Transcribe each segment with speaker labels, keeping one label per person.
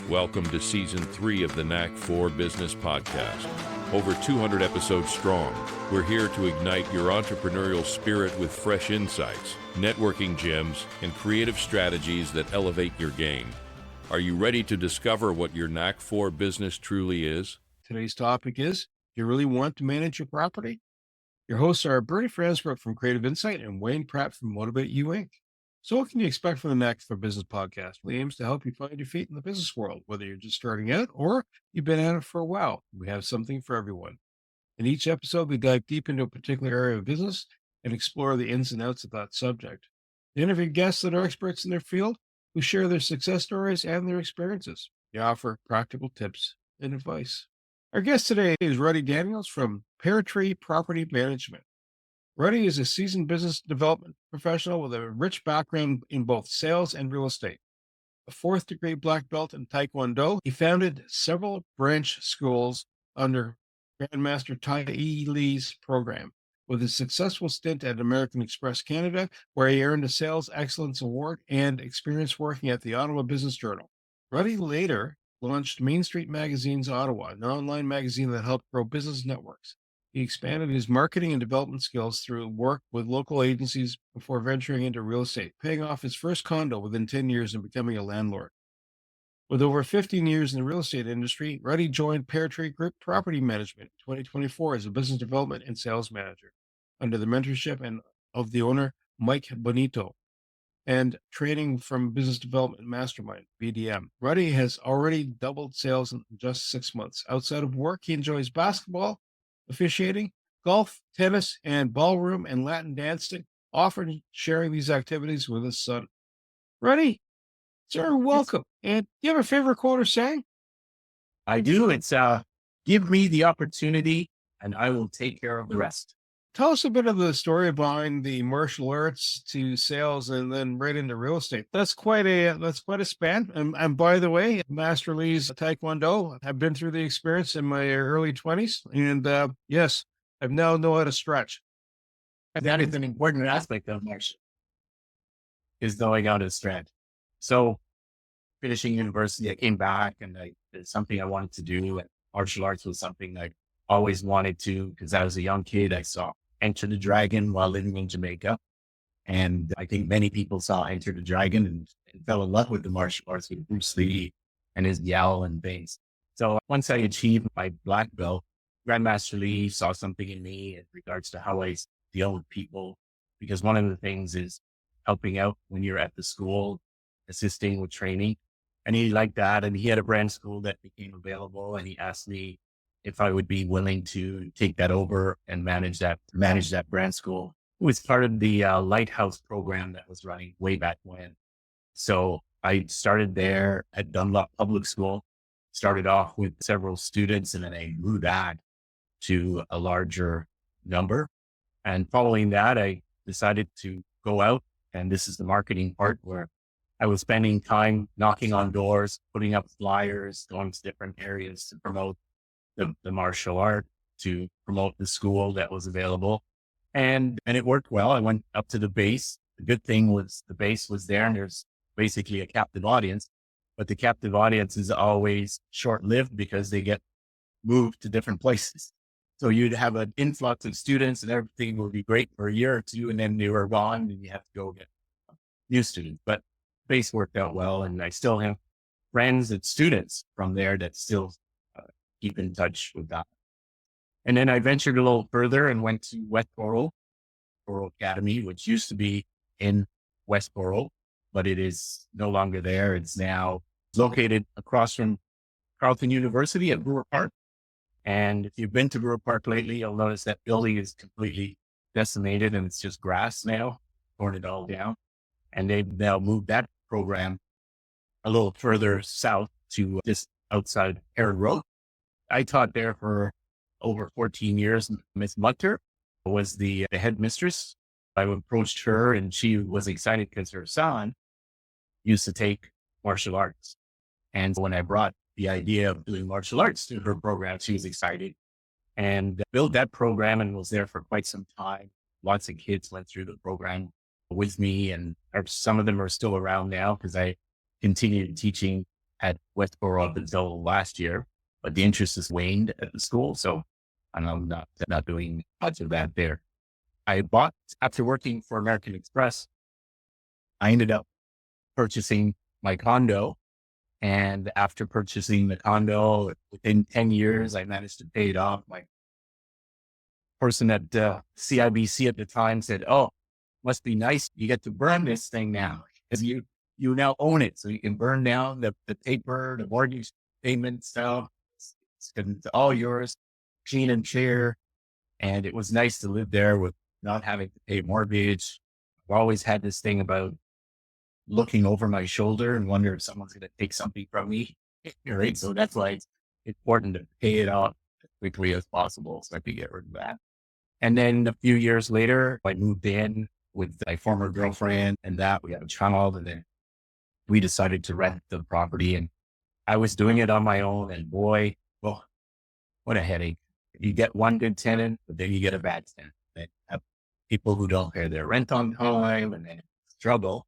Speaker 1: Welcome to Season 3 of the Knack for Business podcast. Over 200 episodes strong, we're here to ignite your entrepreneurial spirit with fresh insights, networking gems, and creative strategies that elevate your game. Are you ready to discover what your Knack for Business truly is?
Speaker 2: Today's topic is, do you really want to manage your property? Your hosts are Bernie Fransbrook from Creative Insight and Wayne Pratt from Motivate You Inc. So what can you expect from the Knack for Business podcast? It aims to help you find your feet in the business world, whether you're just starting out or you've been at it for a while. We have something for everyone. In each episode, we dive deep into a particular area of business and explore the ins and outs of that subject. We interview guests that are experts in their field who share their success stories and their experiences. They offer practical tips and advice. Our guest today is Ruddy Daniels from Peartree Property Management. Ruddy is a seasoned business development professional with a rich background in both sales and real estate. A fourth-degree black belt in Taekwondo, he founded several branch schools under Grandmaster Tai Lee's program, with a successful stint at American Express Canada, where he earned a Sales Excellence Award and experience working at the Ottawa Business Journal. Ruddy later launched Main Street Magazine's Ottawa, an online magazine that helped grow business networks. He expanded his marketing and development skills through work with local agencies before venturing into real estate, paying off his first condo within 10 years and becoming a landlord. With over 15 years in the real estate industry, Ruddy joined Peartree Group Property Management in 2024 as a business development and sales manager under the mentorship of the owner, Mike Bonito, and training from Business Development Mastermind, BDM. Ruddy has already doubled sales in just 6 months. Outside of work, he enjoys basketball, officiating, golf, tennis, and ballroom and Latin dancing, often sharing these activities with his son. Ruddy, sir, welcome. And do you have a favorite quote or saying?
Speaker 3: I do. It's give me the opportunity and I will take care of the rest.
Speaker 2: Tell us a bit of the story behind the martial arts to sales and then right into real estate. That's quite a span. And by the way, Master Lee's Taekwondo, I've been through the experience in my early 20s. And yes, I now know how to stretch.
Speaker 3: That is an important aspect of martial, is knowing how to stretch. So finishing university, I came back and it's something I wanted to do. And martial arts was something I always wanted to, because I was a young kid. I saw Enter the Dragon while living in Jamaica. And I think many people saw Enter the Dragon and fell in love with the martial arts with Bruce Lee and his yowl and things. So once I achieved my black belt, Grandmaster Lee saw something in me in regards to how I deal with people. Because one of the things is helping out when you're at the school, assisting with training. And he liked that. And he had a brand school that became available. And he asked me if I would be willing to take that over and manage that brand school. It was part of the Lighthouse program that was running way back when. So I started there at Dunlop Public School, started off with several students, and then I grew that to a larger number. And following that, I decided to go out. And this is the marketing part where I was spending time knocking on doors, putting up flyers, going to different areas to promote the martial art, to promote the school that was available. And it worked well. I went up to the base. The good thing was the base was there and there's basically a captive audience, but the captive audience is always short-lived because they get moved to different places. So you'd have an influx of students and everything would be great for a year or two, and then they were gone and you have to go get new students. But base worked out well, and I still have friends and students from there that still keep in touch with that. And then I ventured a little further and went to Westboro Academy, which used to be in Westboro, but it is no longer there. It's now located across from Carleton University at Brewer Park. And if you've been to Brewer Park lately, you'll notice that building is completely decimated and it's just grass now, torn it all down. And they've now moved that program a little further south to just outside Herod Road. I taught there for over 14 years. Miss Mutter was the headmistress. I approached her and she was excited because her son used to take martial arts. And when I brought the idea of doing martial arts to her program, she was excited and built that program and was there for quite some time. Lots of kids went through the program with me, and some of them are still around now because I continued teaching at Westboro up until last year, but the interest has waned at the school. So I'm not doing much of that there. I bought, after working for American Express, I ended up purchasing my condo. And after purchasing the condo, within 10 years, I managed to pay it off. My person at CIBC at the time said, "Oh, must be nice. You get to burn this thing now because you now own it. So you can burn down the paper, the mortgage payment stuff. It's all yours, clean and clear." And it was nice to live there with not having to pay mortgage. I've always had this thing about looking over my shoulder and wonder if someone's going to take something from me. Right. So that's why it's important to pay it off as quickly as possible so I could get rid of that. And then a few years later, I moved in with my former girlfriend and that we had a child, and then we decided to rent the property, and I was doing it on my own, and boy, well, what a headache. You get one good tenant, but then you get a bad tenant. They have people who don't pay their rent on time and then struggle.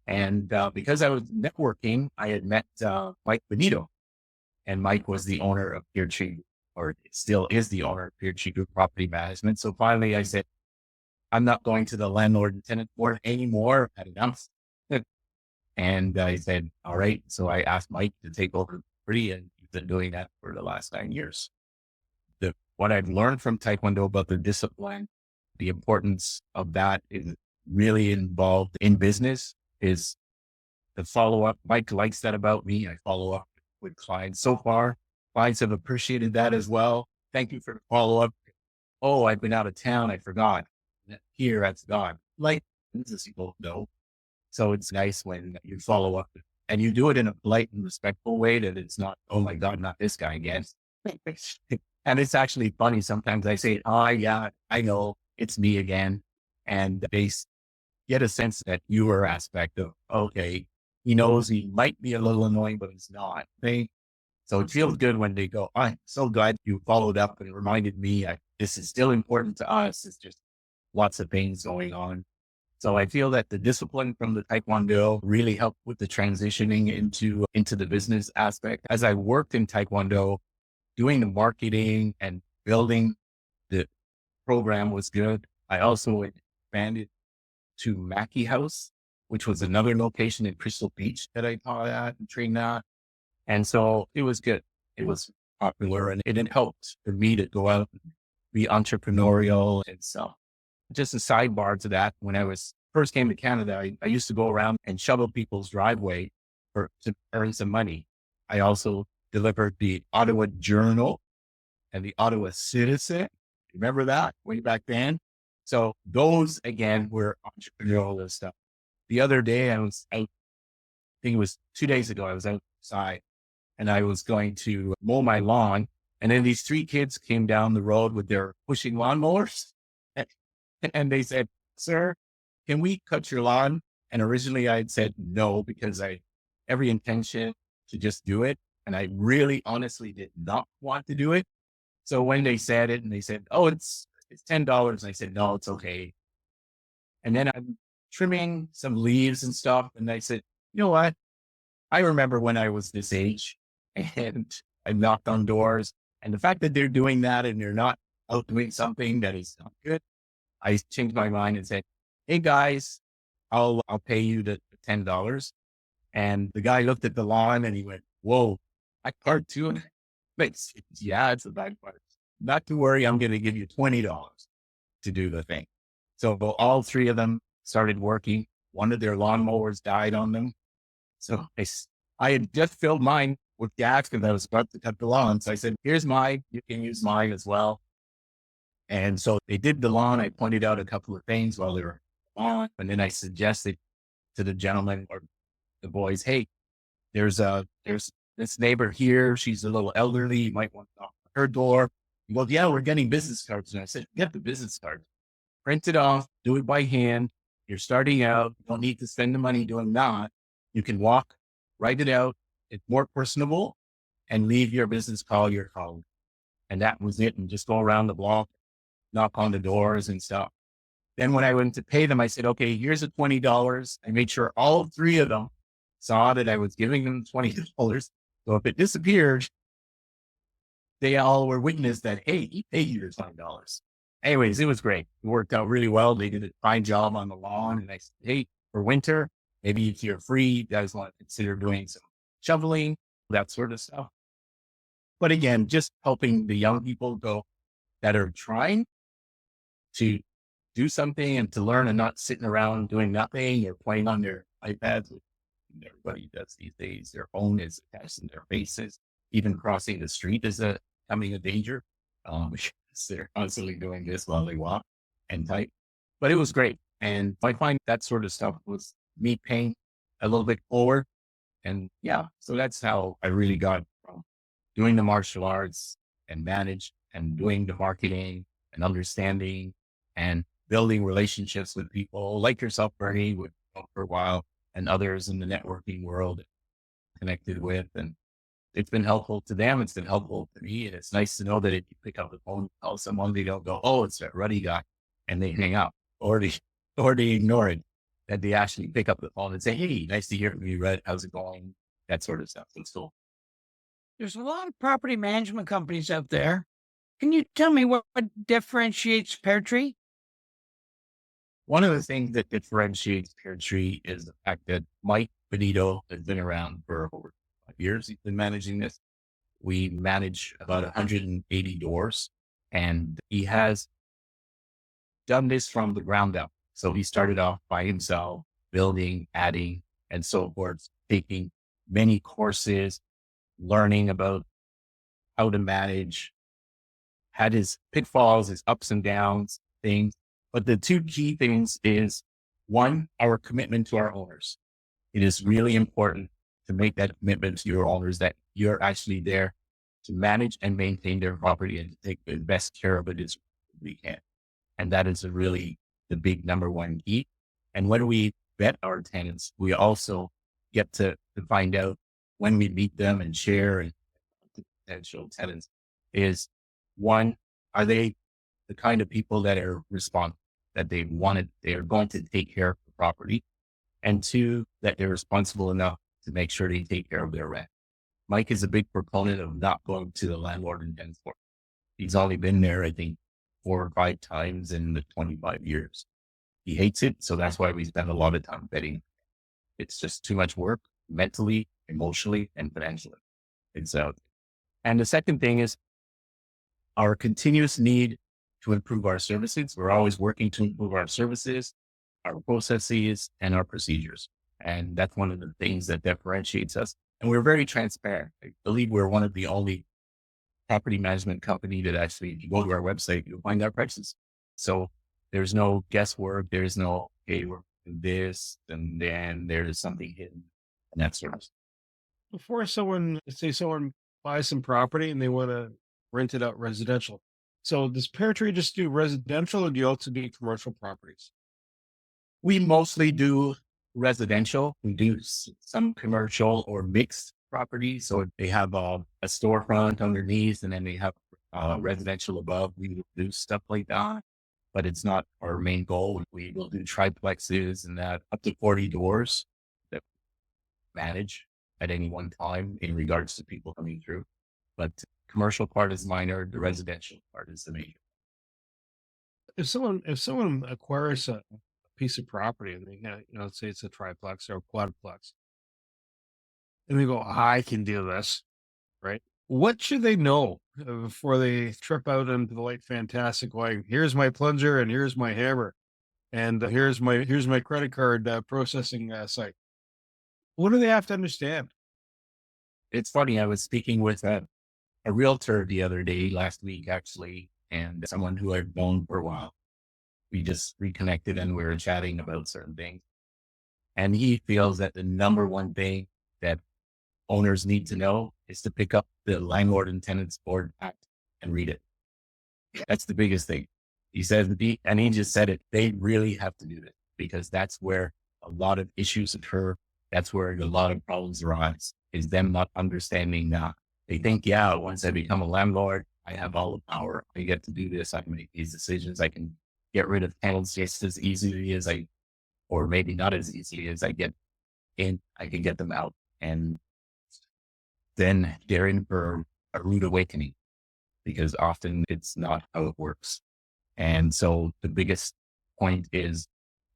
Speaker 3: And because I was networking, I had met Mike Benito, and Mike was the owner of Peartree, or still is the owner of Peartree Group Property Management. So finally I said, I'm not going to the landlord and tenant board anymore. I've had enough. And I said, all right. So I asked Mike to take over the property, and he's been doing that for the last 9 years. What I've learned from Taekwondo about the discipline, the importance of that is really involved in business, is the follow-up. Mike likes that about me. I follow up with clients. So far, clients have appreciated that as well. Thank you for the follow-up. Oh, I've been out of town. I forgot. Here, that's gone. Like, business people know. So it's nice when you follow up and you do it in a polite and respectful way, that it's not, oh my God, not this guy again. And it's actually funny. Sometimes I say, oh yeah, I know it's me again. And they get a sense that your aspect of, okay, he knows he might be a little annoying, but he's not. So it feels good when they go, I'm so glad you followed up and reminded me this is still important to us. It's just lots of things going on. So I feel that the discipline from the Taekwondo really helped with the transitioning into the business aspect. As I worked in Taekwondo, doing the marketing and building the program was good. I also expanded to Mackey House, which was another location in Crystal Beach that I taught at and trained at. And so it was good. It was popular, and it helped for me to go out and be entrepreneurial and stuff. Just a sidebar to that, when I first came to Canada, I used to go around and shovel people's driveway to earn some money. I also delivered the Ottawa Journal and the Ottawa Citizen. Remember that way back then? So those, again, were entrepreneurial and stuff. The other day I think it was 2 days ago, I was outside and I was going to mow my lawn. And then these 3 kids came down the road with their pushing lawnmowers. And they said, sir, can we cut your lawn? And originally I had said no, because I every intention to just do it. And I really honestly did not want to do it. So when they said it and they said, oh, it's $10. And I said, no, it's okay. And then I'm trimming some leaves and stuff. And I said, you know what? I remember when I was this age and I knocked on doors, and the fact that they're doing that and they're not out doing something that is not good, I changed my mind and said, hey guys, I'll pay you the $10. And the guy looked at the lawn and he went, whoa, I part too. But yeah, it's a bad part. Not to worry, I'm going to give you $20 to do the thing. So all 3 of them started working. One of their lawnmowers died on them. So I had just filled mine with gas because I was about to cut the lawn. So I said, here's mine. You can use mine as well. And so they did the lawn. I pointed out a couple of things while they were on. And then I suggested to the gentleman or the boys, hey, there's this neighbor here. She's a little elderly. You might want to knock on her door. He goes, yeah, we're getting business cards. And I said, get the business card, print it off, do it by hand. You're starting out. You don't need to spend the money doing that. You can walk, write it out. It's more personable, and leave your business card your colleague. And that was it. And just go around the block, knock on the doors and stuff. Then when I went to pay them, I said, okay, here's the $20. I made sure all 3 of them saw that I was giving them $20. So if it disappeared, they all were witness that, hey, he paid you your $20. Anyways, it was great. It worked out really well. They did a fine job on the lawn. And I said, hey, for winter, maybe if you're free, you guys want to consider doing some shoveling, that sort of stuff. But again, just helping the young people go that are trying to do something and to learn and not sitting around doing nothing or playing on their iPads. Everybody does these days. Their phone is attached in their faces. Even crossing the street is becoming a danger. Because they're constantly doing this while they walk and type. But it was great. And I find that sort of stuff was me paying a little bit forward. And yeah, so that's how I really got from doing the martial arts and manage and doing the marketing and understanding and building relationships with people like yourself, Bernie, with for a while, and others in the networking world connected with. And it's been helpful to them. It's been helpful to me. And it's nice to know that if you pick up the phone, call someone, they don't go, oh, it's that Ruddy guy, and they hang up or they ignore it. That they actually pick up the phone and say, hey, nice to hear from you, Red. How's it going? That sort of stuff. It's cool.
Speaker 4: There's a lot of property management companies out there. Can you tell me what differentiates Peartree?
Speaker 3: One of the things that differentiates Peartree is the fact that Mike Benito has been around for over 5 years. He's been managing this. We manage about 180 doors, and he has done this from the ground up. So he started off by himself, building, adding, and so forth, taking many courses, learning about how to manage, had his pitfalls, his ups and downs, things. But the two key things is, one, our commitment to our owners. It is really important to make that commitment to your owners that you're actually there to manage and maintain their property and to take the best care of it as we can. And that is really the big number one key. And when we vet our tenants, we also get to find out when we meet them and share and potential tenants is, one, are they the kind of people that are responsible, that they are going to take care of the property, and two, that they're responsible enough to make sure they take care of their rent. Mike is a big proponent of not going to the landlord and tenants board. He's only been there, I think, 4 or 5 times in the 25 years. He hates it. So that's why we spend a lot of time vetting. It's just too much work mentally, emotionally, and financially. And the second thing is our continuous need to improve our services. We're always working to improve our services, our processes, and our procedures. And that's one of the things that differentiates us. And we're very transparent. I believe we're one of the only property management company that actually, if you go to our website, you'll find our prices. So there's no guesswork. There's no, hey, we're doing this, and then there's something hidden, and that sort of stuff.
Speaker 2: Before someone buys some property and they want to rent it out residential. So does Peartree just do residential, or do you also do commercial properties?
Speaker 3: We mostly do residential. We do some commercial or mixed properties. So they have a storefront underneath, and then they have residential above. We do stuff like that, but it's not our main goal. We will do triplexes and that up to 40 doors that we manage at any one time in regards to people coming through. But commercial part is minor. The residential part is the major.
Speaker 2: If someone acquires a piece of property and they, let's say it's a triplex or a quadplex, and they go, I can do this, right? What should they know before they trip out into the light fantastic? Like, here's my plunger and here's my hammer, and here's my credit card processing site. What do they have to understand?
Speaker 3: It's funny. I was speaking with a realtor the other day, last week, actually, and someone who I've known for a while. We just reconnected and we were chatting about certain things. And he feels that the number one thing that owners need to know is to pick up the Landlord and Tenants Board Act and read it. That's the biggest thing. He says, and he just said it, they really have to do this because that's where a lot of issues occur. That's where a lot of problems arise, is them not understanding that. They think, yeah, once I become a landlord, I have all the power. I get to do this. I can make these decisions. I can get rid of tenants just as easily as or maybe not as easily as I get in, I can get them out. And then they're in for a rude awakening, because often it's not how it works. And so the biggest point is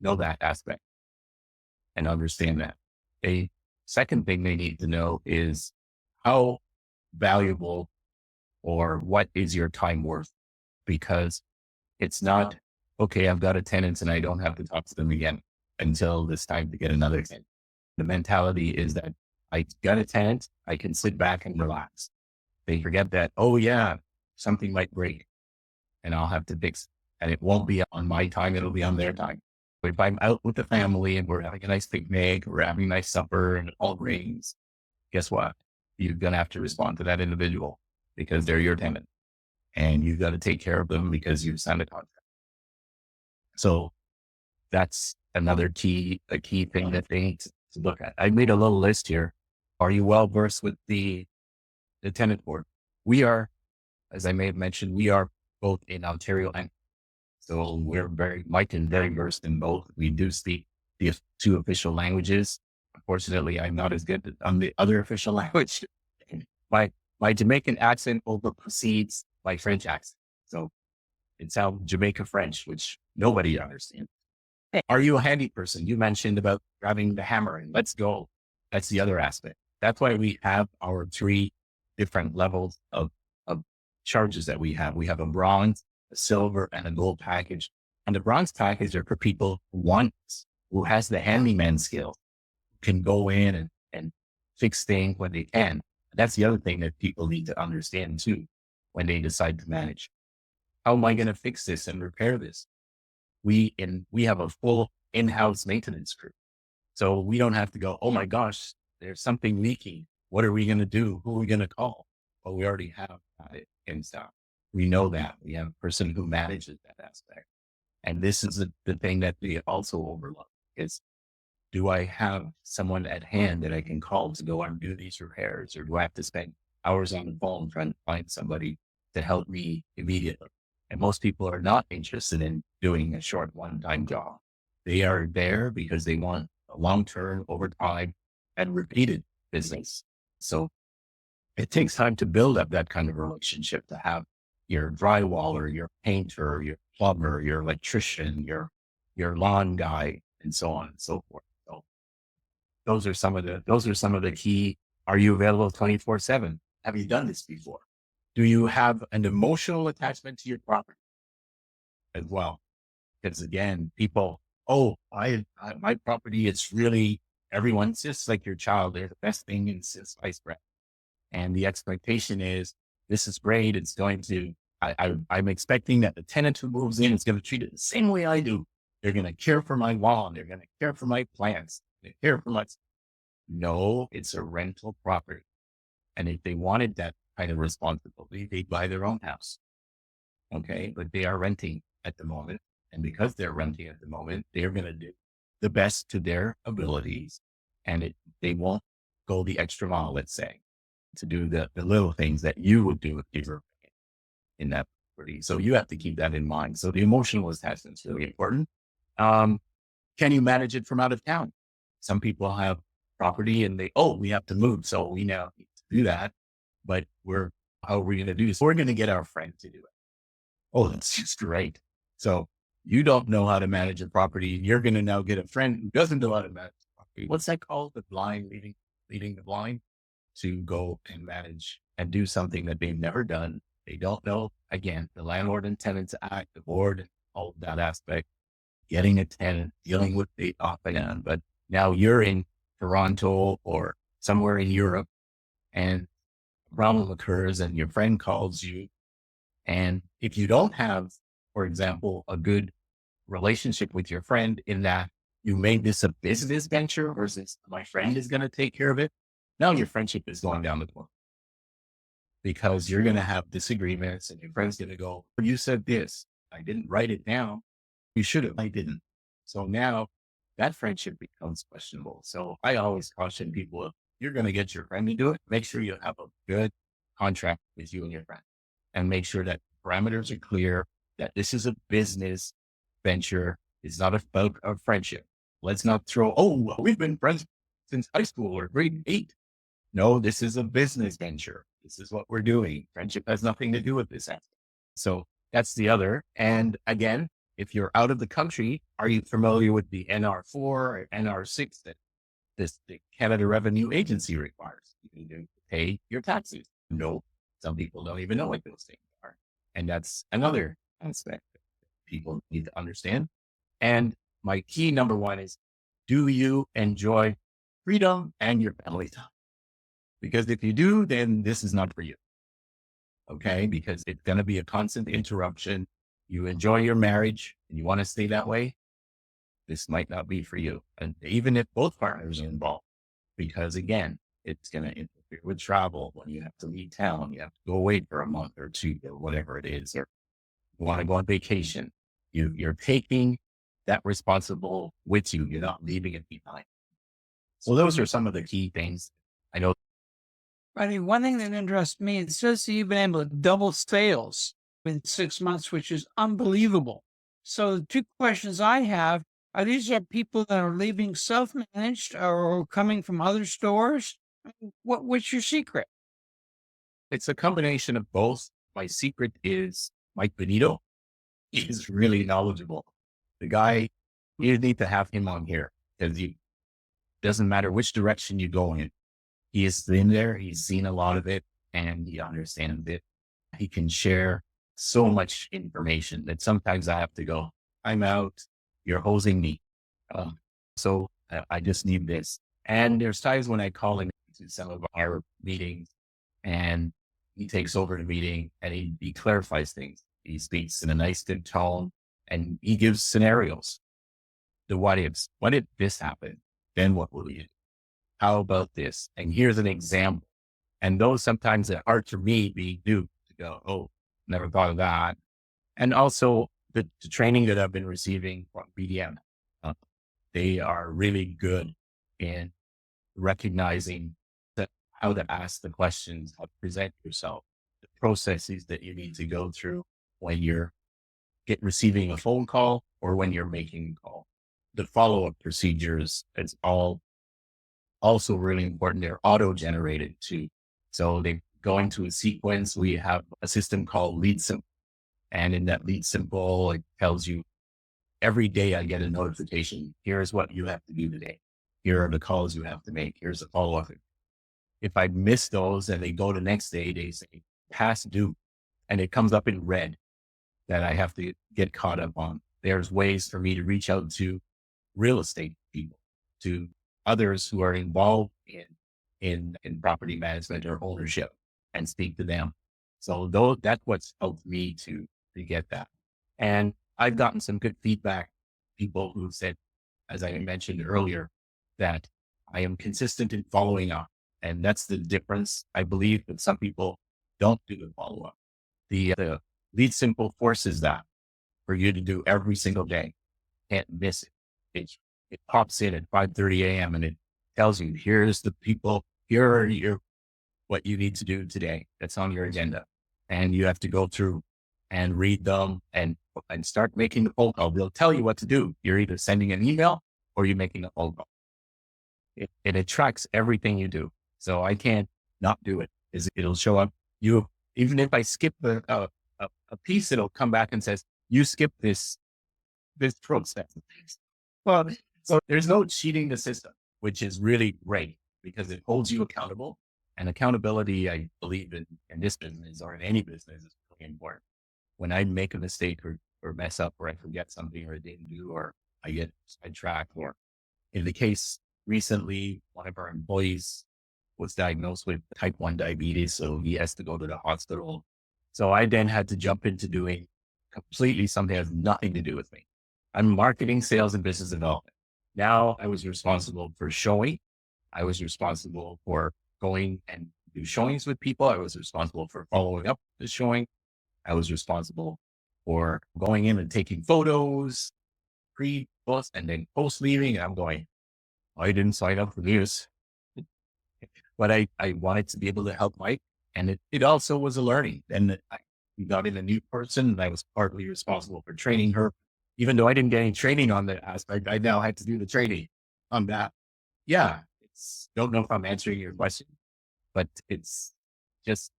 Speaker 3: know that aspect and understand that. A second thing they need to know is how valuable or what is your time worth? Because it's not, okay, I've got a tenant and I don't have to talk to them again until it's time to get another tenant. The mentality is that I got a tenant, I can sit back and relax. They forget that, oh yeah, something might break and I'll have to fix it. And it won't be on my time, it'll be on their time. But if I'm out with the family and we're having a nice picnic, we're having a nice supper and it all rains, guess what? You're going to have to respond to that individual because they're your tenant and you've got to take care of them because you've signed a contract. So that's another key thing that they need to look at. I made a little list here. Are you well versed with the tenant board? We are, as I may have mentioned, we are both in Ontario and so we're Mike is very versed in both. We do speak the two official languages. Unfortunately, I'm not as good on the other official language. My Jamaican accent oversees my French accent. So it sounds Jamaica French, which nobody understands. Are you a handy person? You mentioned about grabbing the hammer and let's go. That's the other aspect. That's why we have our 3 different levels of charges that we have. We have a bronze, a silver, and a gold package. And the bronze package are for people who has the handyman skill, can go in and fix things when they can. That's the other thing that people need to understand too, when they decide to manage. How am I going to fix this and repair this? We have a full in-house maintenance crew. So we don't have to go, oh my gosh, there's something leaking. What are we going to do? Who are we going to call? Well, we already have it in stock. We know that. We have a person who manages that aspect. And this is the thing that we also overlook is, do I have someone at hand that I can call to go and do these repairs? Or do I have to spend hours on the phone trying to find somebody to help me immediately? And most people are not interested in doing a short one-time job. They are there because they want a long-term, over time, and repeated business. So it takes time to build up that kind of relationship, to have your drywall, your painter, your plumber, your electrician, your lawn guy, and so on and so forth. So those are some of the key. Are you available 24/7? Have you done this before? Do you have an emotional attachment to your property as well? Because again, people, my property, it's really, everyone's just like your child. They're the best thing in sliced bread. And the expectation is, this is great. It's going to, I'm expecting that the tenant who moves in is going to treat it the same way I do. They're going to care for my lawn. They're going to care for my plants. They care for no, it's a rental property. And if they wanted that kind of responsibility, they'd buy their own house. Okay. But they are renting at the moment. And because they're renting at the moment, they're going to do the best to their abilities. And they won't go the extra mile, let's say, to do the little things that you would do if you were in that property. So you have to keep that in mind. So the emotional attachment is really important. Can you manage it from out of town? Some people have property and we have to move. So we now need to do that. But how are we going to do this? We're going to get our friend to do it. Oh, that's just great. So you don't know how to manage a property. You're going to now get a friend who doesn't know how to manage a property. What's that called? The blind leading the blind, to go and manage and do something that they've never done. They don't know. Again, the Landlord and Tenants Act, the board, and all of that aspect, getting a tenant, dealing with the off and on. But now you're in Toronto or somewhere in Europe and a problem occurs and your friend calls you. And if you don't have, for example, a good relationship with your friend in that you made this a business venture versus my friend is going to take care of it, now your friendship is going down the toilet because you're going to have disagreements and your friend's going to go, you said this, I didn't write it down. You should have, I didn't. So now that friendship becomes questionable. So I always caution people, if you're going to get your friend to do it, make sure you have a good contract with you and your friend and make sure that parameters are clear, that this is a business venture. It's not about a friendship. Let's not throw, we've been friends since high school or grade 8. No, this is a business venture. This is what we're doing. Friendship has nothing to do with this aspect. So that's the other. And again, if you're out of the country, are you familiar with the NR4 or NR6 that the Canada Revenue Agency requires? You need to pay your taxes. No, some people don't even know what those things are. And that's another aspect that people need to understand. And my key number one is, do you enjoy freedom and your family time? Because if you do, then this is not for you. Okay. Because it's going to be a constant interruption. You enjoy your marriage and you want to stay that way, this might not be for you. And even if both partners are involved, because again, it's going to interfere with travel. When you have to leave town, you have to go away for a month or 2 or whatever it is, or you want to go on vacation. You're taking that responsible with you. You're not leaving it behind. So those are some of the key things. I know.
Speaker 4: Ruddy, one thing that interests me, it says that you've been able to double sales in 6 months, which is unbelievable. So the 2 questions I have, are these people that are leaving self-managed or coming from other stores? What's your secret?
Speaker 3: It's a combination of both. My secret is Mike Benito. He's really knowledgeable. The guy, you need to have him on here because it doesn't matter which direction you go in. He is in there. He's seen a lot of it and he understands it. He can share so much information that sometimes I have to go, I'm out. You're hosing me. So I just need this. And there's times when I call him to some of our meetings and he takes over the meeting and he clarifies things. He speaks in a nice, good tone and he gives scenarios. The what ifs. What if this happened? Then what will you do? How about this? And here's an example. And those sometimes are hard for me being new to go, oh, never thought of that. And also the training that I've been receiving from BDM, they are really good in recognizing that how to ask the questions, how to present yourself, the processes that you need to go through when you're receiving a phone call or when you're making a call. The follow-up procedures, it's all also really important. They're auto-generated too. So they go into a sequence. We have a system called Lead Simple. And in that Lead Simple, it tells you every day I get a notification. Here's what you have to do today. Here are the calls you have to make. Here's the follow-up. If I miss those and they go the next day, they say past due and it comes up in red that I have to get caught up on. There's ways for me to reach out to real estate people, to others who are involved in property management or ownership and speak to them. So that's what's helped me to get that. And I've gotten some good feedback, people who said, as I mentioned earlier, that I am consistent in following up. And that's the difference. I believe that some people don't do the follow-up. The Lead Simple forces that for you to do every single day. Can't miss it. It pops in at 5:30 a.m. and it tells you, here's the people, here are what you need to do today. That's on your agenda. And you have to go through and read them and start making the phone call. They'll tell you what to do. You're either sending an email or you're making a phone call. It tracks everything you do. So I can't not do it. It'll show up. Even if I skip a piece, it'll come back and says, you skipped this process. Well, so there's no cheating the system, which is really great because it holds you accountable. And accountability, I believe in this business or in any business, is really important. When I make a mistake or mess up or I forget something or I didn't do or I get sidetracked, or in the case recently, one of our employees was diagnosed with type 1 diabetes. So he has to go to the hospital. So I then had to jump into doing completely something that has nothing to do with me. I'm marketing, sales, and business development. Now I was responsible for showing. I was responsible for going and do showings with people. I was responsible for following up the showing. I was responsible for going in and taking photos, pre-post, and then post-leaving. And I'm going, I didn't sign up for this. But I wanted to be able to help Mike. And it also was a learning. And we got in a new person and I was partly responsible for training her. Even though I didn't get any training on that aspect, I now had to do the training on that. Yeah, don't know if I'm answering your question, but it's just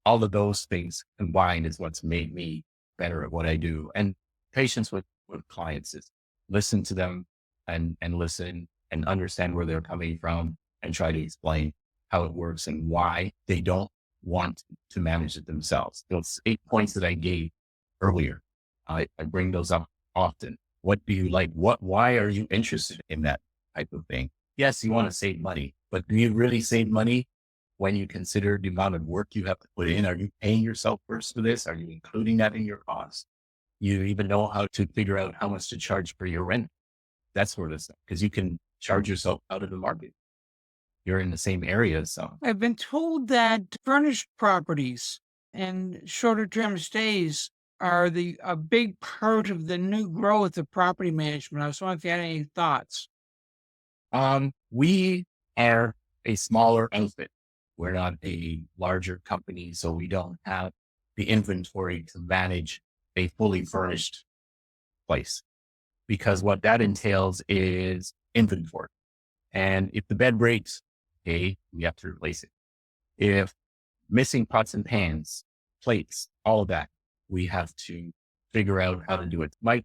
Speaker 3: all of those things combined is what's made me better at what I do. And patience with clients is listen to them and listen and understand where they're coming from and try to explain how it works and why they don't want to manage it themselves. Those 8 points that I gave earlier, I bring those up often. What do you like? Why are you interested in that type of thing? Yes, you want to save money, but do you really save money when you consider the amount of work you have to put in? Are you paying yourself first for this? Are you including that in your cost? You even know how to figure out how much to charge for your rent, that sort of stuff, because you can charge yourself out of the market. You're in the same area. So
Speaker 4: I've been told that furnished properties and shorter term stays are a big part of the new growth of property management. I was wondering if you had any thoughts.
Speaker 3: we are a smaller outfit. We're not a larger company, so we don't have the inventory to manage a fully furnished place, because what that entails is inventory. And if the bed breaks, okay, we have to replace it. If missing pots and pans, plates, all of that, we have to figure out how to do it. Mike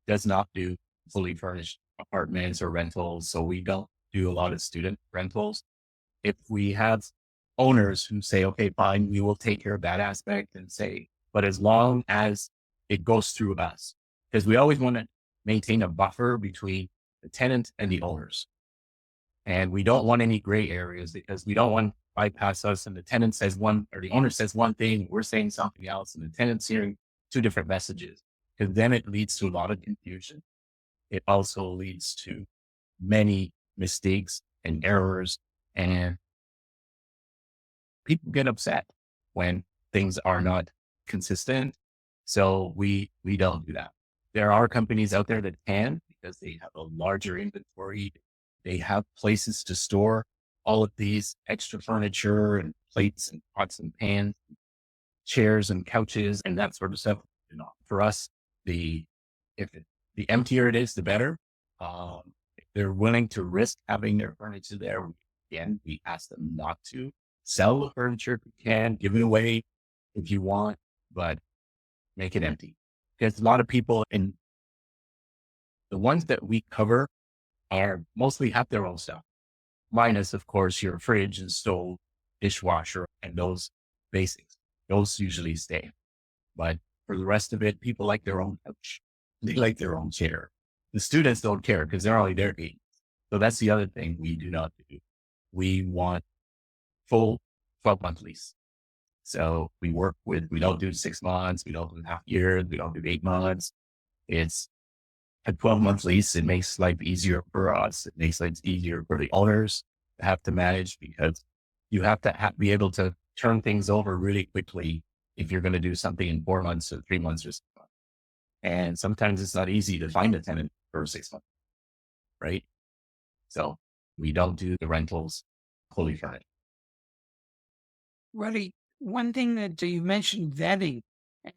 Speaker 3: does not do fully furnished apartments or rentals, so we don't do a lot of student rentals. If we have owners who say, okay, fine, we will take care of that aspect and say, but as long as it goes through us, because we always want to maintain a buffer between the tenant and the owners. And we don't want any gray areas, because we don't want to bypass us and the tenant says one, or the owner says one thing, we're saying something else, and the tenant's hearing two different messages, because then it leads to a lot of confusion. It also leads to many mistakes and errors, and people get upset when things are not consistent. So we don't do that. There are companies out there that can, because they have a larger inventory. They have places to store all of these extra furniture and plates and pots and pans, chairs and couches and that sort of stuff. You know, for us, the emptier it is, the better. If they're willing to risk having their furniture there, again, we ask them not to sell the furniture if you can, give it away if you want, but make it empty. Because a lot of people, in the ones that we cover, are mostly have their own stuff, minus, of course, your fridge and stove, dishwasher, and those basics. Those usually stay. But for the rest of it, people like their own couch. They like their own chair. The students don't care because they're only there 8. So that's the other thing we do not do. We want full 12-month lease. So we don't do 6 months, we don't do half years, we don't do 8 months. It's a 12-month lease. It makes life easier for us. It makes life easier for the owners to have to manage, because you have to be able to turn things over really quickly if you're going to do something in 4 months or 3 months or 6 months. And sometimes it's not easy to find a tenant for 6 months, right? So we don't do the rentals fully furnished.
Speaker 4: Ruddy, one thing that you mentioned vetting,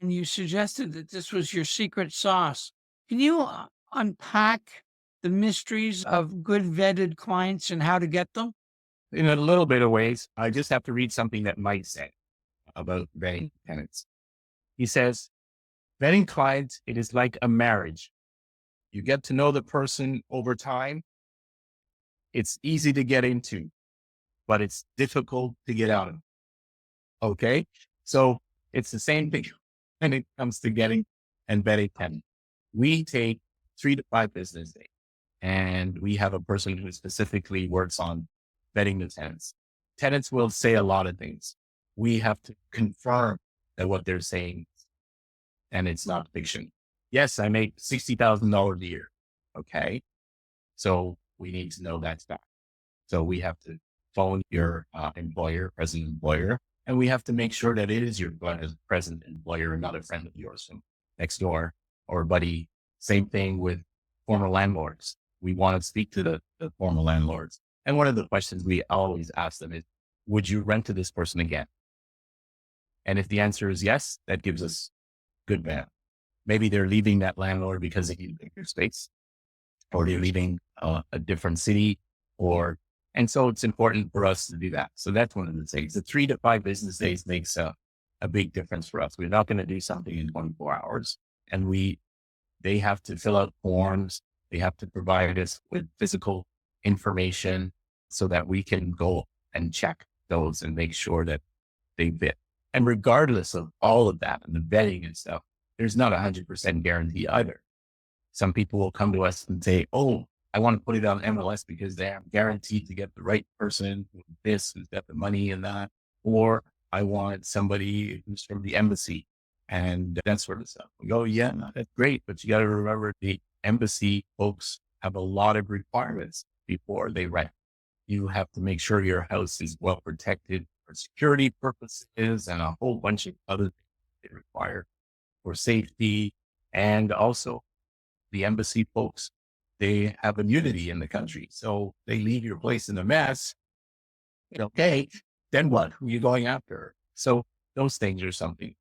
Speaker 4: and you suggested that this was your secret sauce. Can you unpack the mysteries of good vetted clients and how to get them?
Speaker 3: In a little bit of ways, I just have to read something that Mike said about vetting tenants. He says, vetting clients, it is like a marriage. You get to know the person over time. It's easy to get into, but it's difficult to get out of. Okay. So it's the same thing when it comes to getting and vetting tenants. We take 3 to 5 business days, and we have a person who specifically works on vetting the tenants. Tenants will say a lot of things. We have to confirm that what they're saying, and it's not fiction. Yes, I make $60,000 a year. Okay. So we need to know that's fact. So we have to phone your present employer, and we have to make sure that it is your present employer and not a friend of yours from next door or buddy. Same thing with former landlords. We want to speak to the former landlords. And one of the questions we always ask them is, would you rent to this person again? And if the answer is yes, that gives us good bet. Maybe they're leaving that landlord because they need a bigger space, or they're leaving a different city, and so it's important for us to do that. So that's one of the things. The 3 to 5 business days makes a big difference for us. We're not going to do something in 24 hours, and they have to fill out forms. They have to provide us with physical information so that we can go and check those and make sure that they fit. And regardless of all of that and the vetting and stuff, there's not 100% guarantee either. Some people will come to us and say, oh, I want to put it on MLS because they are guaranteed to get the right person with this, who's got the money and that. Or I want somebody who's from the embassy and that sort of stuff. We go, yeah, that's great. But you got to remember the embassy folks have a lot of requirements before they rent. You have to make sure your house is well protected for security purposes and a whole bunch of other things they require for safety. And also the embassy folks, they have immunity in the country. So they leave your place in a mess. Okay, then what? Who are you going after? So those things are something to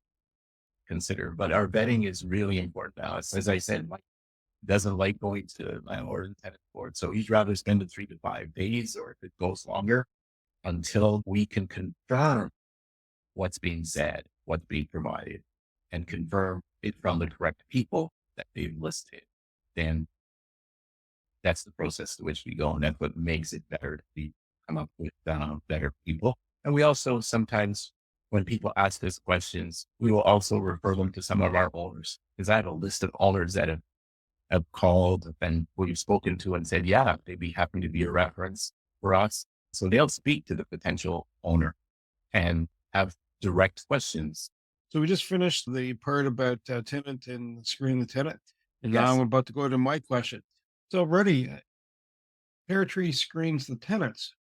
Speaker 3: consider. But our vetting is really important to us. As I said, Mike doesn't like going to landlord and tenant board. So he'd rather spend the 3 to 5 days, or if it goes longer, until we can confirm what's being said, what's being provided, and confirm it from the correct people that they've listed. Then that's the process to which we go. And that's what makes it better to come up with better people. And we also sometimes, when people ask us questions, we will also refer them to some of our owners, because I have a list of owners that have called and we've spoken to and said, yeah, they'd be happy to be a reference for us. So they'll speak to the potential owner and have direct questions.
Speaker 2: So we just finished the part about tenant and screening the tenant. And now
Speaker 3: Yes.
Speaker 2: I'm about to go to my question. So Ruddy, Peartree screens the tenants.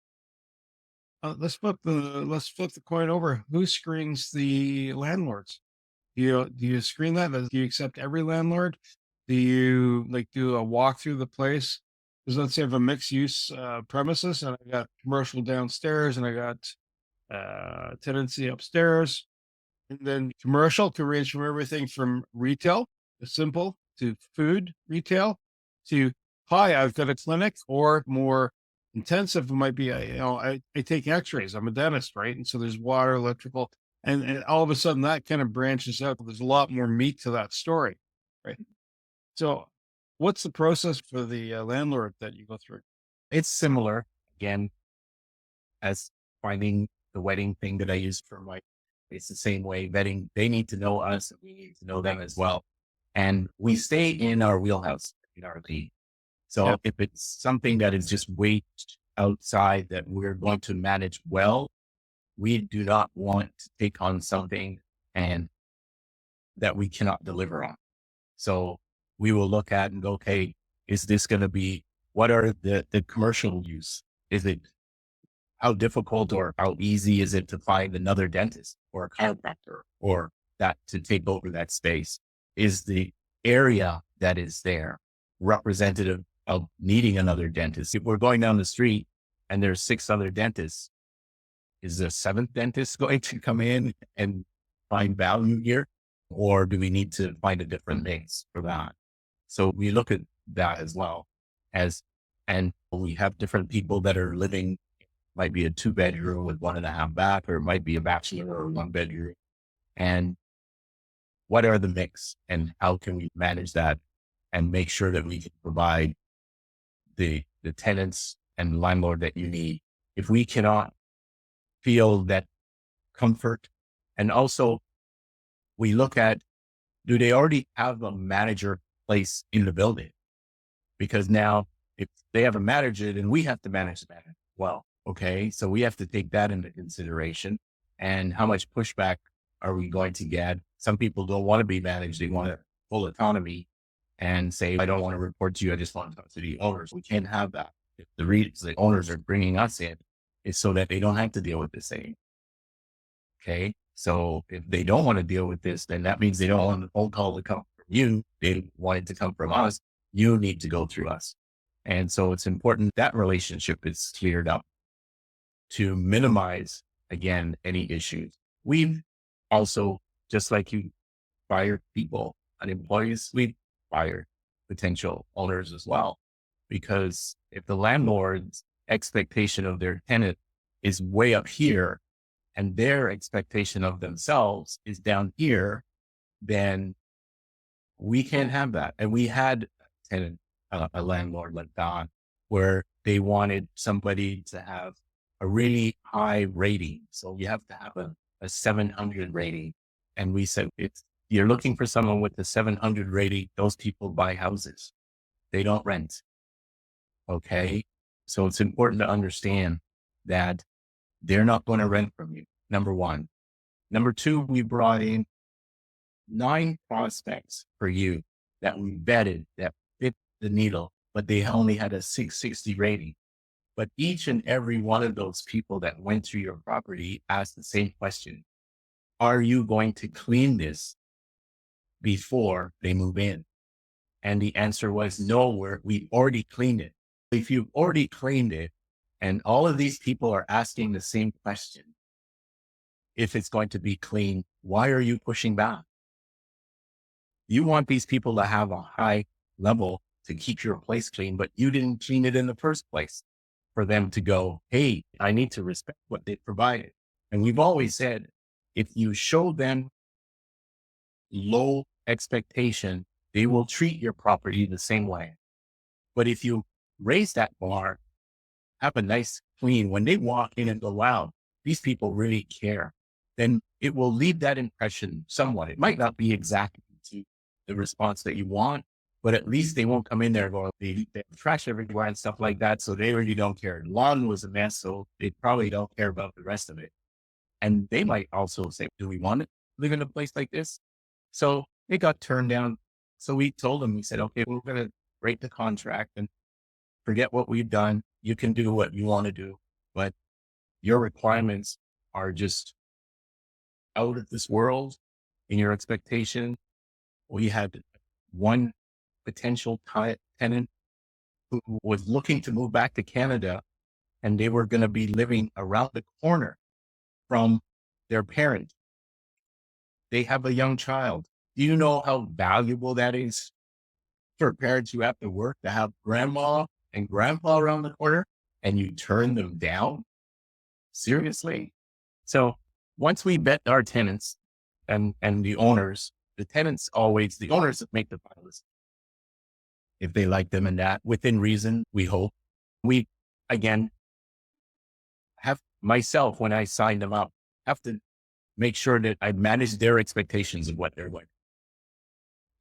Speaker 2: Let's flip the coin over. Who screens the landlords? Do you screen that? Do you accept every landlord? Do you do a walk through the place? Because let's say I have a mixed use premises and I got commercial downstairs and I got tenancy upstairs. And then commercial can range from everything from retail, simple, to food retail, to hi, I've got a clinic, or more intensive. It might be, I take x-rays. I'm a dentist, right? And so there's water, electrical, and all of a sudden that kind of branches out. There's a lot more meat to that story, right? So what's the process for the landlord that you go through?
Speaker 3: It's similar, again, as finding the wedding thing that I use for my, it's the same way vetting. They need to know us and we need to know them as well. And we stay in our wheelhouse in our league. So
Speaker 2: Yep.
Speaker 3: if it's something that is just way outside that we're going to manage well, we do not want to take on something and that we cannot deliver on. So we will look at and go, okay, is this going to be, what are the commercial use? Is it, how difficult or how easy is it to find another dentist or a chiropractor or that to take over that space? Is the area that is there representative of needing another dentist? If we're going down the street and there's 6 other dentists, is the 7th dentist going to come in and find value here? Or do we need to find a different mix for that? So we look at that as well and we have different people that are living, might be a 2-bedroom with 1.5 bath, or it might be a bachelor or 1 bedroom. And what are the mix and how can we manage that and make sure that we can provide the tenants and landlord that you need? If we cannot feel that comfort, and also we look at, do they already have a manager place in the building? Because now if they have a manager, then we have to manage the manager. Well, okay. So we have to take that into consideration. And how much pushback are we going to get? Some people don't want to be managed. They want full autonomy and say, I don't want to report to you. I just want to talk to the owners. We can't have that. If the owners are bringing us in, it's so that they don't have to deal with the same. Okay. So if they don't want to deal with this, then that means they don't want the phone call to come from you. They want it to come from us. You need to go through us. And so it's important that relationship is cleared up to minimize, again, any issues. We've also, just like you fired people and employees, we've fired potential owners as well. Because if the landlord expectation of their tenant is way up here and their expectation of themselves is down here, then we can't have that. And we had a tenant, a landlord like that, where they wanted somebody to have a really high rating. So you have to have a 700 rating. And we said, you're looking for someone with a 700 rating. Those people buy houses. They don't rent. Okay. So it's important to understand that they're not going to rent from you. Number one. Number two, we brought in 9 prospects for you that we vetted that fit the needle, but they only had a 660 rating. But each and every one of those people that went through your property asked the same question. Are you going to clean this before they move in? And the answer was no, we already cleaned it. If you've already cleaned it and all of these people are asking the same question, if it's going to be clean, why are you pushing back? You want these people to have a high level to keep your place clean, but you didn't clean it in the first place for them to go, hey, I need to respect what they provided. And we've always said, if you show them low expectation, they will treat your property the same way. But if you raise that bar, have a nice clean, when they walk in and go, wow, these people really care, then it will leave that impression somewhat. It might not be exactly to the response that you want, but at least they won't come in there and go, they have trash everywhere and stuff like that. So they really don't care. Lawn was a mess, so they probably don't care about the rest of it. And they might also say, do we want to live in a place like this? So it got turned down. So we told them, we said, okay, we're going to break the contract and forget what we've done. You can do what you want to do, but your requirements are just out of this world in your expectation. We had one potential tenant who was looking to move back to Canada, and they were going to be living around the corner from their parent. They have a young child. Do you know how valuable that is for parents who have to work to have grandma and grandpa around the corner, and you turn them down? Seriously? So once we vet our tenants and the owners, the owners make the final decision. If they like them and that, within reason, we hope. We, again, have myself, when I sign them up, have to make sure that I manage their expectations of what they're like.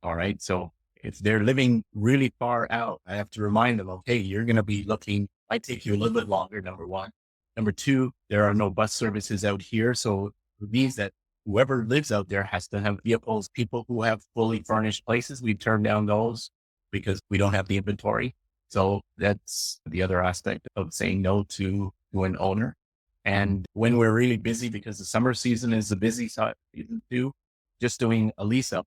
Speaker 3: All right. So if they're living really far out, I have to remind them, okay, you're going to be looking, might take you a little bit longer, number one. Number two, there are no bus services out here. So it means that whoever lives out there has to have vehicles. People who have fully furnished places, we turn down those because we don't have the inventory. So that's the other aspect of saying no to an owner. And when we're really busy, because the summer season is the busy season too, just doing a lease up,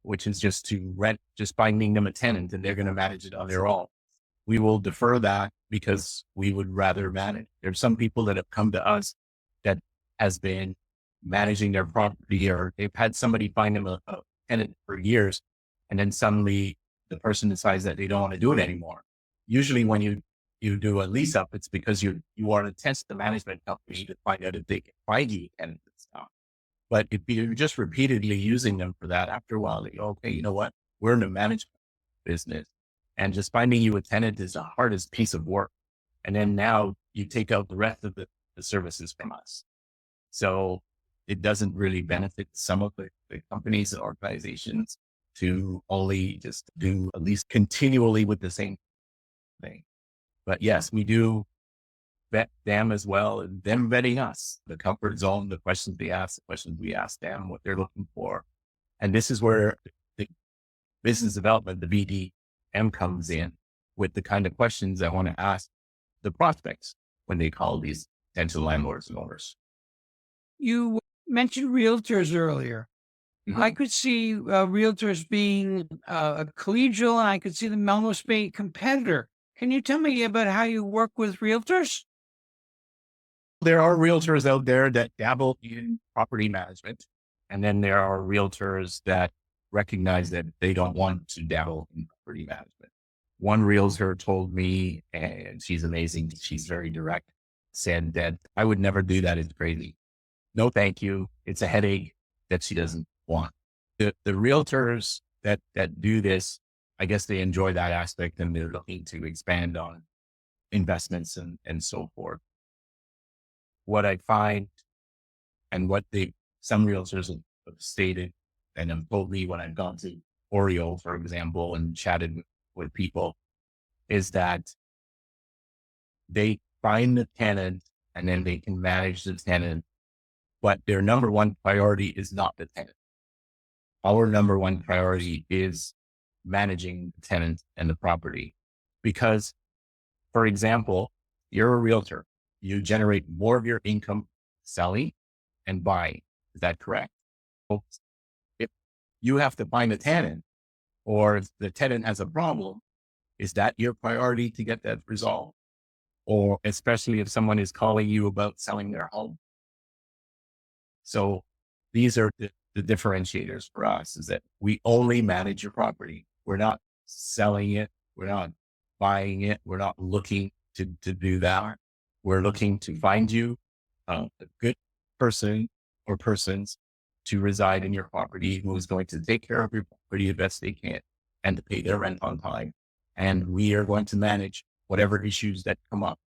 Speaker 3: which is just to rent, just finding them a tenant and they're going to manage it on their own. We will defer that because we would rather manage. There's some people that have come to us that has been managing their property, or they've had somebody find them a tenant for years. And then suddenly the person decides that they don't want to do it anymore. Usually when you do a lease up, it's because you want to test the management company to find out if they can find you tenants and stuff. But if you're just repeatedly using them for that, after a while, they go, okay, you know what? We're in the management business, and just finding you a tenant is the hardest piece of work. And then now you take out the rest of the services from us. So it doesn't really benefit some of the companies and organizations to only just do at least continually with the same thing. But yes, we do vet them as well, and them vetting us, the comfort zone, the questions they ask, the questions we ask them, what they're looking for. And this is where the business development, the BDM, comes in with the kind of questions I want to ask the prospects when they call these potential landlords and owners.
Speaker 4: You mentioned realtors earlier.
Speaker 3: Mm-hmm.
Speaker 4: I could see realtors being a collegial, and I could see them almost being a competitor. Can you tell me about how you work with realtors?
Speaker 3: There are realtors out there that dabble in property management. And then there are realtors that recognize that they don't want to dabble in property management. One realtor told me, and she's amazing, she's very direct, said that I would never do that. It's crazy. No, thank you. It's a headache that she doesn't want. The realtors that do this, I guess they enjoy that aspect and they're looking to expand on investments and so forth. What I find and what some realtors have stated and have told me when I've gone to Oreo, for example, and chatted with people is that they find the tenant and then they can manage the tenant, but their number one priority is not the tenant. Our number one priority is managing the tenant and the property. Because, for example, you're a realtor, you generate more of your income selling and buying. Is that correct? So if you have to find a tenant or if the tenant has a problem, is that your priority to get that resolved? Or especially if someone is calling you about selling their home. So these are the differentiators for us, is that we only manage your property. We're not selling it. We're not buying it. We're not looking to do that. We're looking to find you a good person or persons to reside in your property who is going to take care of your property the best they can and to pay their rent on time. And we are going to manage whatever issues that come up.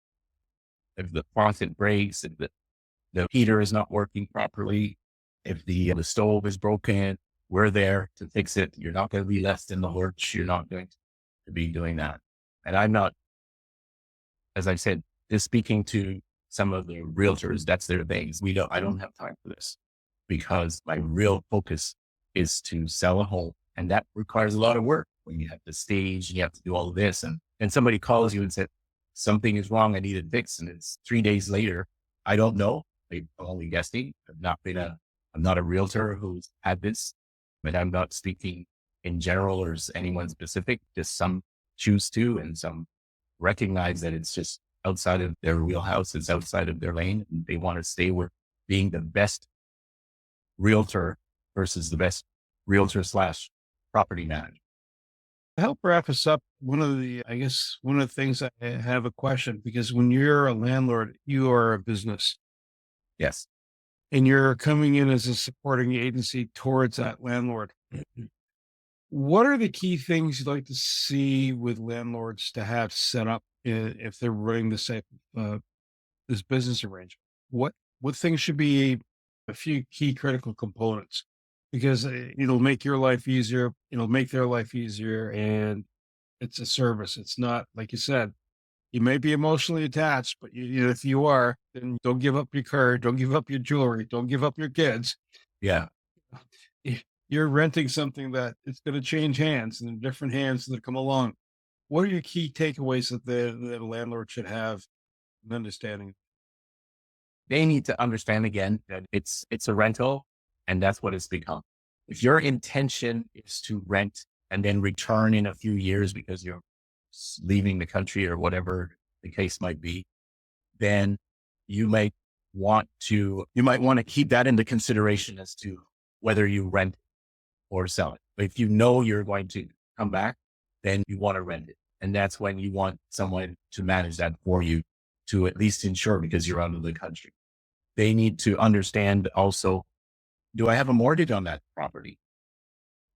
Speaker 3: If the faucet breaks, if the heater is not working properly, if the stove is broken, we're there to fix it. You're not going to be left in the lurch. You're not going to be doing that. And I'm not, as I said, just speaking to some of the realtors, that's their things. I don't have time for this because my real focus is to sell a home. And that requires a lot of work when you have to stage, you have to do all of this. And somebody calls you and said, something is wrong, I need it fixed. And it's 3 days later. I don't know. I'm only guessing. I'm not a realtor who's had this, but I'm not speaking in general or anyone specific. Just some choose to, and some recognize that it's just outside of their wheelhouse. It's outside of their lane. And they want to stay with being the best realtor versus the best realtor / property manager.
Speaker 2: To help wrap us up, one of the things I have a question, because when you're a landlord, you are a business.
Speaker 3: Yes.
Speaker 2: And you're coming in as a supporting agency towards that landlord. What are the key things you'd like to see with landlords to have set up if they're running this business arrangement? What things should be a few key critical components? Because it'll make your life easier, it'll make their life easier, and it's a service. It's not, like you said, you may be emotionally attached, but if you are, then don't give up your car, don't give up your jewelry, don't give up your kids.
Speaker 3: Yeah.
Speaker 2: You're renting something that it's going to change hands and different hands that come along. What are your key takeaways that the landlord should have an understanding?
Speaker 3: They need to understand again that it's a rental and that's what it's become. If your intention is to rent and then return in a few years because you're leaving the country or whatever the case might be, then you might want to keep that into consideration as to whether you rent or sell it. But if you know you're going to come back, then you want to rent it. And that's when you want someone to manage that for you to at least ensure, because you're out of the country. They need to understand also, do I have a mortgage on that property?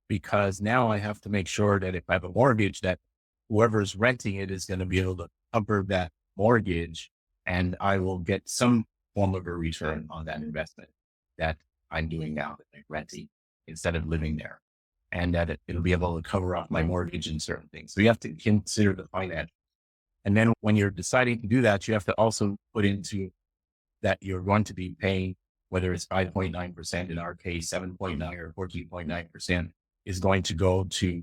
Speaker 3: Because now I have to make sure that if I have a mortgage, that whoever's renting it is going to be able to cover that mortgage and I will get some form of a return on that investment that I'm doing now, that I'm renting instead of living there, and that it'll be able to cover off my mortgage and certain things. So you have to consider the finance. And then when you're deciding to do that, you have to also put into that you're going to be paying, whether it's 5.9% in our case, 7.9 or 14.9% is going to go to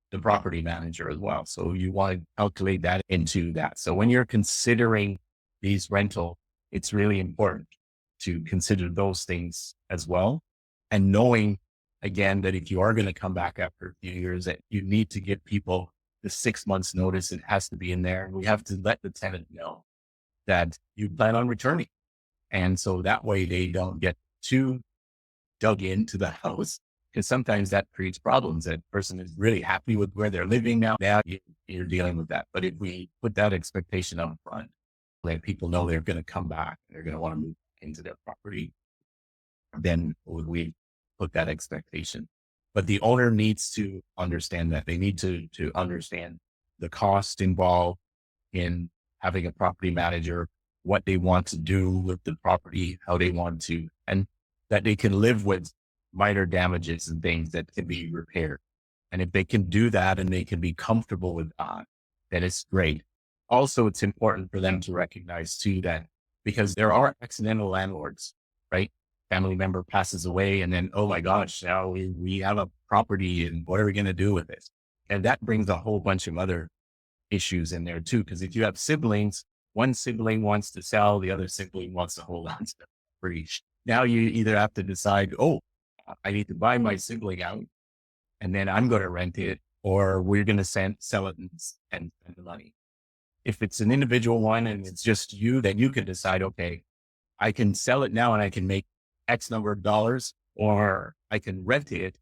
Speaker 3: the property manager as well. So you want to calculate that into that. So when you're considering these rental, it's really important to consider those things as well. And knowing again, that if you are going to come back after a few years, that you need to give people the 6 months notice. It has to be in there. We have to let the tenant know that you plan on returning. And so that way they don't get too dug into the house because sometimes that creates problems. That person is really happy with where they're living now. Now you're dealing with that. But if we put that expectation up front, let people know they're going to come back, they're going to want to move into their property, then we put that expectation. But the owner needs to understand that. They need to understand the cost involved in having a property manager, what they want to do with the property, how they want to, and that they can live with minor damages and things that can be repaired. And if they can do that and they can be comfortable with that, then it's great. Also, it's important for them to recognize too that because there are accidental landlords, right? Family member passes away and then, oh my gosh, now we have a property and what are we going to do with it? And that brings a whole bunch of other issues in there too. Because if you have siblings, one sibling wants to sell, the other sibling wants to hold on to the property. Now you either have to decide, oh, I need to buy my sibling out and then I'm going to rent it, or we're going to sell it and spend the money. If it's an individual one and it's just you, then you can decide, okay, I can sell it now and I can make X number of dollars, or I can rent it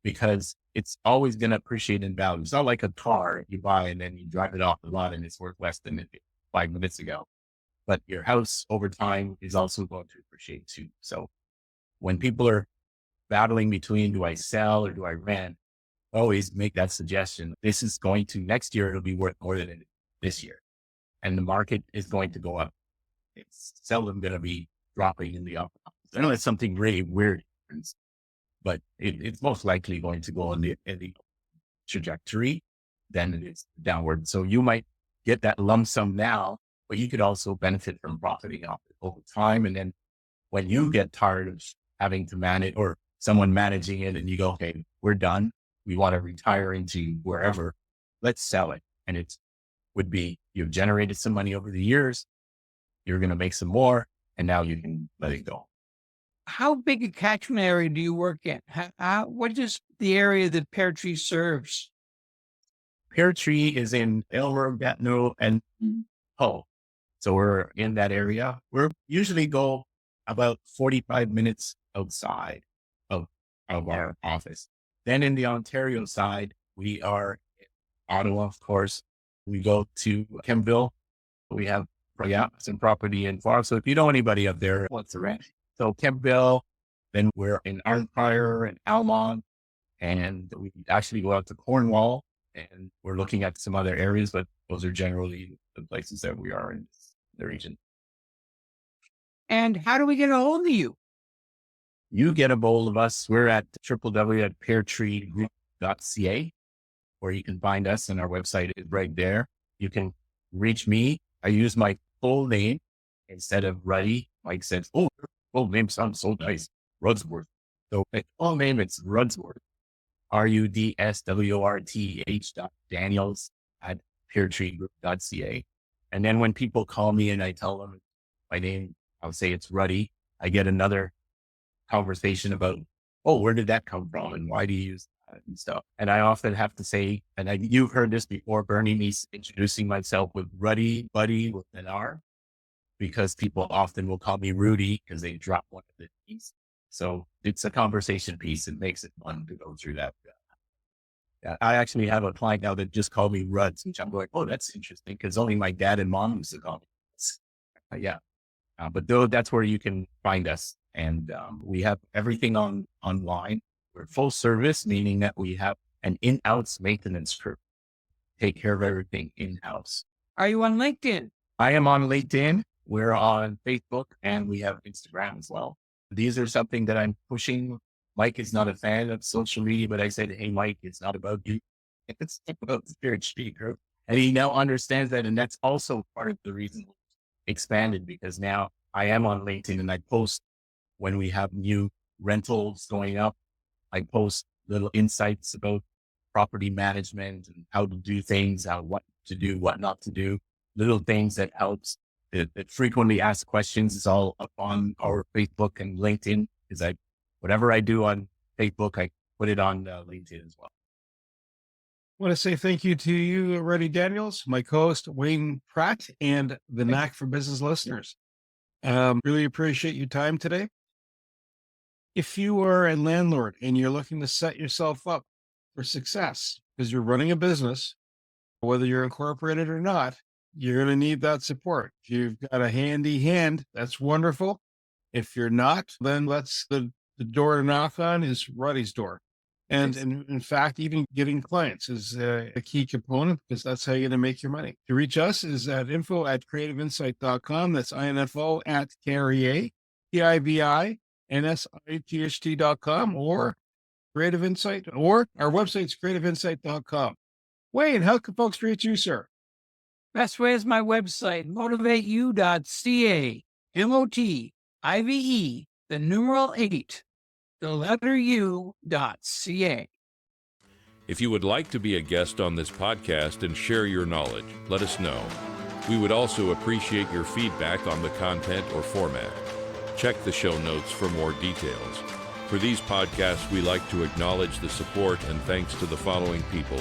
Speaker 3: because it's always going to appreciate in value. It's not like a car you buy and then you drive it off the lot and it's worth less than 5 minutes ago. But your house over time is also going to appreciate too. So when people are battling between, do I sell or do I rent? Always make that suggestion. This is going to, next year, it'll be worth more than it is this year. And the market is going to go up. It's seldom going to be dropping in the up. I know it's something really weird, but it's most likely going to go in the trajectory than it is downward. So you might get that lump sum now, but you could also benefit from profiting off it over time. And then when you get tired of having to manage or someone managing it and you go, okay, we're done. We want to retire into wherever, let's sell it. And it would be, you've generated some money over the years. You're going to make some more and now you can let it go.
Speaker 4: How big a catchment area do you work in? What is the area that Peartree serves?
Speaker 3: Peartree is in Elmer, Gatineau, and Hull. So we're in that area. We're usually go about 45 minutes outside of our office. Then in the Ontario side, we are in Ottawa, of course. We go to Kempville. We have some property in Far. So if you know anybody up there, what's the rent? So Kempville, then we're in Arnprior and Almont, and we actually go out to Cornwall, and we're looking at some other areas, but those are generally the places that we are in the region.
Speaker 4: And how do we get a hold of you?
Speaker 3: You get a hold of us. We're at www.peartreegroup.ca, where you can find us, and our website is right there. You can reach me. I use my full name instead of Ruddy. Mike says, oh, your full name sounds so nice. Rudsworth. So my full name, it's Rudsworth. RUDSWORTH.Daniels@peartreegroup.ca. And then when people call me and I tell them my name, I'll say it's Ruddy. I get another conversation about, oh, where did that come from? And why do you use that and stuff? And I often have to say, and you've heard this before, Bernie, me introducing myself with Ruddy, Buddy with an R, because people often will call me Rudy because they drop one of the T's. So it's a conversation piece. It makes it fun to go through that. I actually have a client now that just called me Ruds, which I'm going, oh, that's interesting because only my dad and mom used to call me. But that's where you can find us. And we have everything online. We're full service, meaning that we have an in-house maintenance crew. Take care of everything in-house.
Speaker 4: Are you on LinkedIn?
Speaker 3: I am on LinkedIn. We're on Facebook and we have Instagram as well. These are something that I'm pushing. Mike is not a fan of social media, but I said, hey, Mike, it's not about you. It's about the Peartree Group. And he now understands that. And that's also part of the reason we expanded, because now I am on LinkedIn and I post when we have new rentals going up. I post little insights about property management and how to do things, what to do, what not to do, little things that helps. It frequently asked questions is all up on our Facebook and LinkedIn. Because whatever I do on Facebook, I put it on LinkedIn as well.
Speaker 2: I want to say thank you to you, Ruddy Daniels, my co-host Wayne Pratt, and the Knack for Business listeners. Really appreciate your time today. If you are a landlord and you're looking to set yourself up for success because you're running a business, whether you're incorporated or not, you're going to need that support. If you've got a handy hand, that's wonderful. If you're not, then the door to knock on is Ruddy's door. And
Speaker 3: Yes.
Speaker 2: in fact, even getting clients is a key component because that's how you're going to make your money. To reach us is at info@creativeinsight.com. That's info at KREATIVINSIGHT.com or Creative Insight, or our website's creativeinsight.com. Wayne, how can folks reach you, sir?
Speaker 4: Best way is my website, motivateyou.ca. MOTIVE, the numeral 8, the letter U.ca.
Speaker 1: If you would like to be a guest on this podcast and share your knowledge, let us know. We would also appreciate your feedback on the content or format. Check the show notes for more details. For these podcasts, we like to acknowledge the support and thanks to the following people: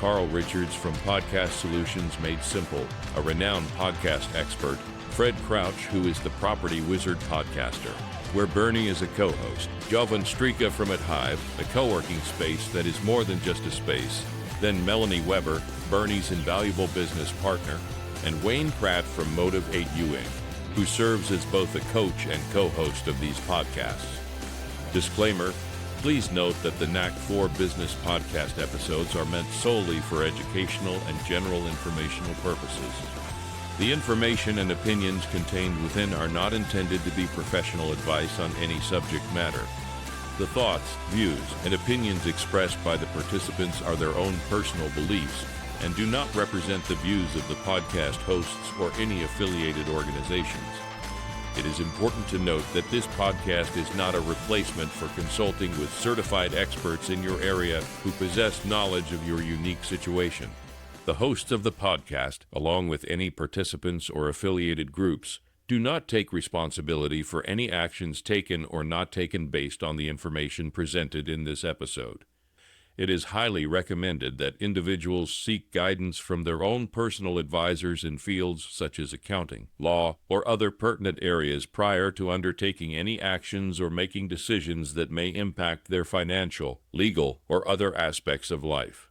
Speaker 1: Carl Richards from Podcast Solutions Made Simple, a renowned podcast expert; Fred Crouch, who is the Property Wizard podcaster, where Bernie is a co-host; Jovan Strika from At Hive, a co-working space that is more than just a space; then Melanie Weber, Bernie's invaluable business partner; and Wayne Pratt from Motivate You Inc., who serves as both a coach and co-host of these podcasts. Disclaimer: please note that the Knack 4 Business podcast episodes are meant solely for educational and general informational purposes. The information and opinions contained within are not intended to be professional advice on any subject matter. The thoughts, views, and opinions expressed by the participants are their own personal beliefs and do not represent the views of the podcast hosts or any affiliated organizations. It is important to note that this podcast is not a replacement for consulting with certified experts in your area who possess knowledge of your unique situation. The hosts of the podcast, along with any participants or affiliated groups, do not take responsibility for any actions taken or not taken based on the information presented in this episode. It is highly recommended that individuals seek guidance from their own personal advisors in fields such as accounting, law, or other pertinent areas prior to undertaking any actions or making decisions that may impact their financial, legal, or other aspects of life.